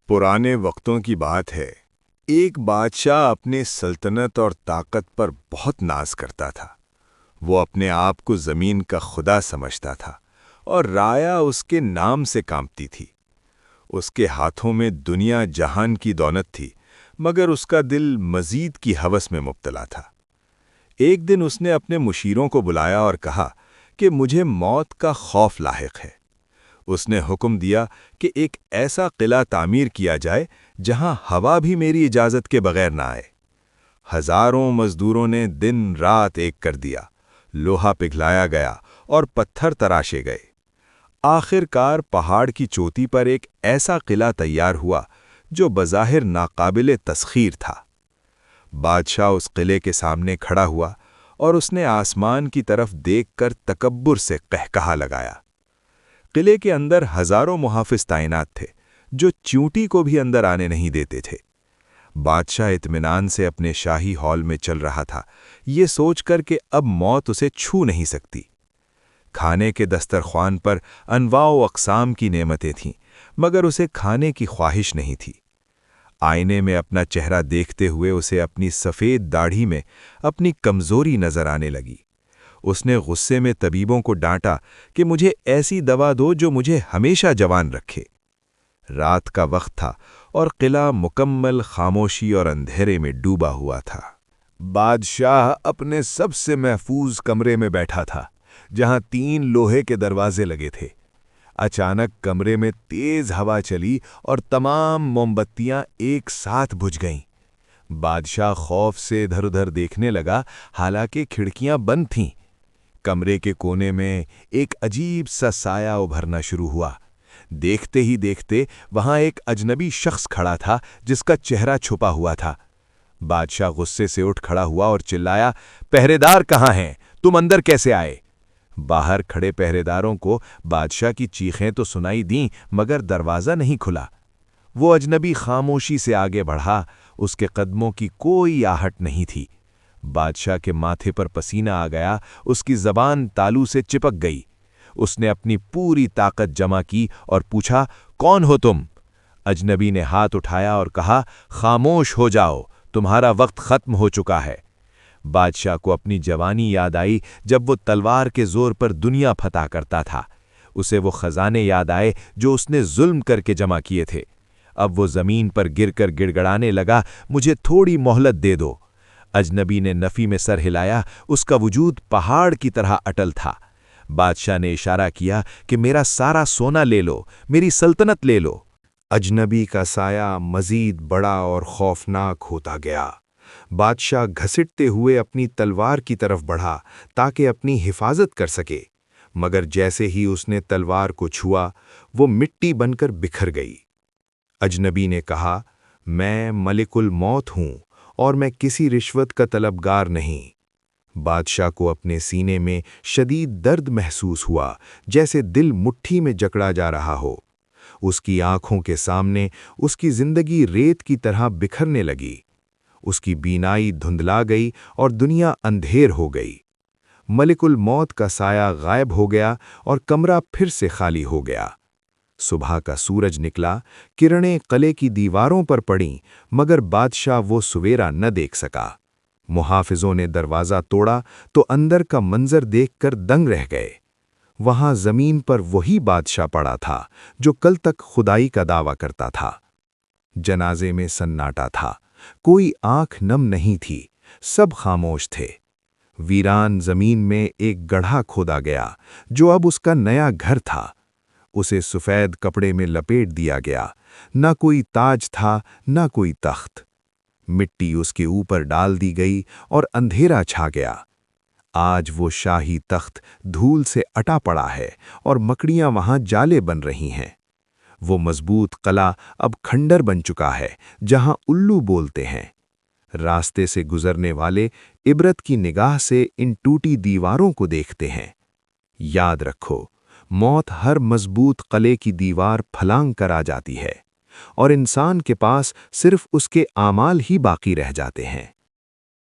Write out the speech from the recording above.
पुराने वक्तों की बात है। एक बादशाह अपने सल्तनत और ताकत पर बहुत नाज करता था। वो अपने आप को ज़मीन का खुदा समझता था और राया उसके नाम से कांपती थी। उसके हाथों में दुनिया जहान की दौलत थी, मगर उसका दिल मज़ीद की हवस में मुब्तला था। एक दिन उसने अपने मुशीरों को बुलाया और कहा कि मुझे मौत का खौफ लाहिक है। उसने हुक्म दिया कि एक ऐसा किला तामीर किया जाए जहां हवा भी मेरी इजाज़त के बगैर ना आए। हजारों मजदूरों ने दिन रात एक कर दिया। लोहा पिघलाया गया और पत्थर तराशे गए। आखिरकार पहाड़ की चोटी पर एक ऐसा किला तैयार हुआ जो बज़ाहिर नाकाबिले तस्खीर था। बादशाह उस किले के सामने खड़ा हुआ और उसने आसमान की तरफ देखकर तकब्बुर से कहकहा लगाया। किले के अंदर हजारों मुहाफिज तैनात थे, जो चींटी को भी अंदर आने नहीं देते थे। बादशाह इत्मीनान से अपने शाही हॉल में चल रहा था, ये सोचकर कि अब मौत उसे छू नहीं सकती। खाने के दस्तरख्वान पर अनवाओ अक़साम की नेमतें थीं, मगर उसे खाने की ख्वाहिश नहीं थी। आईने में अपना चेहरा देखते हुए उसे अपनी सफ़ेद दाढ़ी में अपनी कमज़ोरी नजर आने लगी। उसने गुस्से में तबीबों को डांटा कि मुझे ऐसी दवा दो जो मुझे हमेशा जवान रखे। रात का वक्त था और किला मुकम्मल खामोशी और अंधेरे में डूबा हुआ था। बादशाह अपने सबसे महफूज कमरे में बैठा था, जहां 3 लोहे के दरवाजे लगे थे। अचानक कमरे में तेज हवा चली और तमाम मोमबत्तियां एक साथ बुझ गईं। बादशाह खौफ से इधर-उधर देखने लगा, हालांकि खिड़कियां बंद थीं। कमरे के कोने में एक अजीब सा साया उभरना शुरू हुआ। देखते ही देखते वहां एक अजनबी शख्स खड़ा था, जिसका चेहरा छुपा हुआ था। बादशाह गुस्से से उठ खड़ा हुआ और चिल्लाया, पहरेदार कहाँ हैं? तुम अंदर कैसे आए? बाहर खड़े पहरेदारों को बादशाह की चीखें तो सुनाई दीं, मगर दरवाज़ा नहीं खुला। वो अजनबी खामोशी से आगे बढ़ा, उसके कदमों की कोई आहट नहीं थी। बादशाह के माथे पर पसीना आ गया, उसकी ज़बान तालू से चिपक गई। उसने अपनी पूरी ताकत जमा की और पूछा, कौन हो तुम? अजनबी ने हाथ उठाया और कहा, खामोश हो जाओ, तुम्हारा वक्त खत्म हो चुका है। बादशाह को अपनी जवानी याद आई, जब वो तलवार के जोर पर दुनिया फतह करता था। उसे वो खजाने याद आए जो उसने जुल्म करके जमा किए थे। अब वो जमीन पर गिरकर गिड़गड़ाने लगा, मुझे थोड़ी मोहलत दे दो। अजनबी ने नफी में सर हिलाया, उसका वजूद पहाड़ की तरह अटल था। बादशाह ने इशारा किया कि मेरा सारा सोना ले लो, मेरी सल्तनत ले लो। अजनबी का साया मजीद बड़ा और खौफनाक होता गया। बादशाह घसीटते हुए अपनी तलवार की तरफ बढ़ा ताकि अपनी हिफाजत कर सके, मगर जैसे ही उसने तलवार को छुआ, वो मिट्टी बनकर बिखर गई। अजनबी ने कहा, मैं मलिकुल मौत हूं और मैं किसी रिश्वत का तलबगार नहीं। बादशाह को अपने सीने में शदीद दर्द महसूस हुआ, जैसे दिल मुट्ठी में जकड़ा जा रहा हो। उसकी आंखों के सामने उसकी जिंदगी रेत की तरह बिखरने लगी। उसकी बीनाई धुंधला गई और दुनिया अंधेर हो गई। मलिकुल मौत का साया गायब हो गया और कमरा फिर से खाली हो गया। सुबह का सूरज निकला, किरणें किले की दीवारों पर पड़ीं, मगर बादशाह वो सवेरा न देख सका। मुहाफिजों ने दरवाज़ा तोड़ा तो अंदर का मंजर देखकर दंग रह गए। वहां जमीन पर वही बादशाह पड़ा था जो कल तक खुदाई का दावा करता था। जनाजे में सन्नाटा था, कोई आंख नम नहीं थी, सब खामोश थे। वीरान जमीन में एक गड्ढा खोदा गया, जो अब उसका नया घर था। उसे सफ़ेद कपड़े में लपेट दिया गया। न कोई ताज था, न कोई तख्त। मिट्टी उसके ऊपर डाल दी गई और अंधेरा छा गया। आज वो शाही तख्त धूल से अटा पड़ा है और मकड़ियां वहां जाले बन रही हैं। वो मजबूत किला अब खंडर बन चुका है, जहां उल्लू बोलते हैं। रास्ते से गुजरने वाले इबरत की निगाह से इन टूटी दीवारों को देखते हैं। याद रखो, मौत हर मजबूत किले की दीवार फलांग कर आ जाती है और इंसान के पास सिर्फ उसके आमाल ही बाकी रह जाते हैं।